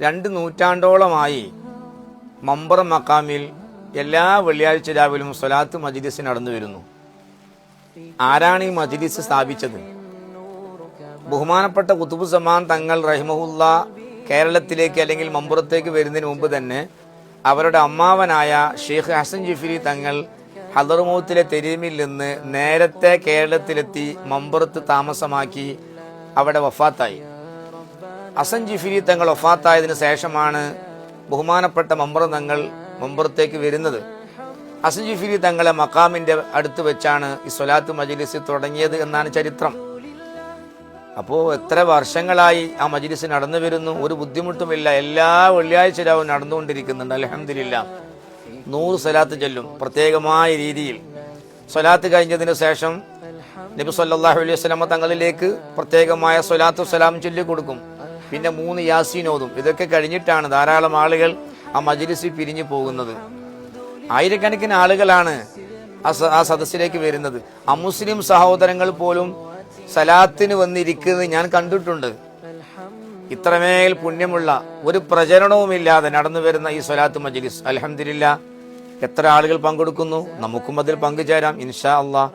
2 നൂറ്റാണ്ടോളമായി മമ്പർ മക്കാമിൽ എല്ലാ വെള്ളിയാഴ്ച രാവിലും സ്വലാത്ത് മജ്ലിസ് നടന്നു വരുന്നു. ആരാണ് ഈ മജ്ലിസ് സ്ഥാപിച്ചത്? ബഹുമാനപ്പെട്ട ഖുതുബുസ്സമാൻ തങ്ങൾ റഹിമഹുല്ല കേരളത്തിലേക്ക് അല്ലെങ്കിൽ മമ്പുറത്തേക്ക് വരുന്നതിന് മുമ്പ് തന്നെ അവരുടെ അമ്മാവനായ ഷെയ്ഖ് ഹസൻ ജിഫ്രി തങ്ങൾ ഹദർമൗത്തിലെ തെരീമിൽ നിന്ന് നേരത്തെ കേരളത്തിലെത്തി മമ്പുറത്ത് താമസമാക്കി അവിടെ വഫാത്തായി. ഹസൻ ജിഫ്രി തങ്ങൾ വഫാത്തായതിനു ശേഷമാണ് ബഹുമാനപ്പെട്ട മമ്പുറ തങ്ങൾ മമ്പുറത്തേക്ക് വരുന്നത്. ഹസൻ ജിഫ്രി തങ്ങളെ മക്കാമിന്റെ അടുത്ത് വെച്ചാണ് ഈ സ്വലാത്ത് മജ്ലിസ് തുടങ്ങിയത് എന്നാണ് ചരിത്രം. അപ്പോൾ എത്ര വർഷങ്ങളായി ആ മജ്ലിസ് നടന്നു വരുന്നു, ഒരു ബുദ്ധിമുട്ടുമില്ല. എല്ലാ വെള്ളിയാഴ്ച രാവും നടന്നുകൊണ്ടിരിക്കുന്നുണ്ട്. അൽഹംദുലില്ലാ. 100 സ്വലാത്ത് ചൊല്ലും പ്രത്യേകമായ രീതിയിൽ. സ്വലാത്ത് കഴിഞ്ഞതിന് ശേഷം നബി സല്ലല്ലാഹു അലൈഹി വസല്ലം തങ്ങളിലേക്ക് പ്രത്യേകമായ സ്വലാത്തു സലാം ചൊല്ലി കൊടുക്കും. പിന്നെ 3 യാസീൻ ഓതും. ഇതൊക്കെ കഴിഞ്ഞിട്ടാണ് ധാരാളം ആളുകൾ ആ മജ്ലിസിൽ പിരിഞ്ഞു പോകുന്നത്. ആയിരക്കണക്കിന് ആളുകളാണ് ആ സദസ്സിലേക്ക് വരുന്നത്. അമുസ്ലിം സഹോദരങ്ങൾ പോലും സലാത്തിന് വന്നിരിക്കുന്നത് ഞാൻ കണ്ടിട്ടുണ്ട്. ഇത്രമേൽ പുണ്യമുള്ള ഒരു പ്രചരണവുമില്ലാതെ നടന്നു വരുന്ന ഈ സ്വലാത്ത് മജ്ലിസ് അൽഹംദുലില്ലാ എത്ര ആളുകൾ പങ്കെടുക്കുന്നു. നമുക്കും അതിൽ പങ്കുചേരാം ഇൻഷാ അല്ലാഹ്.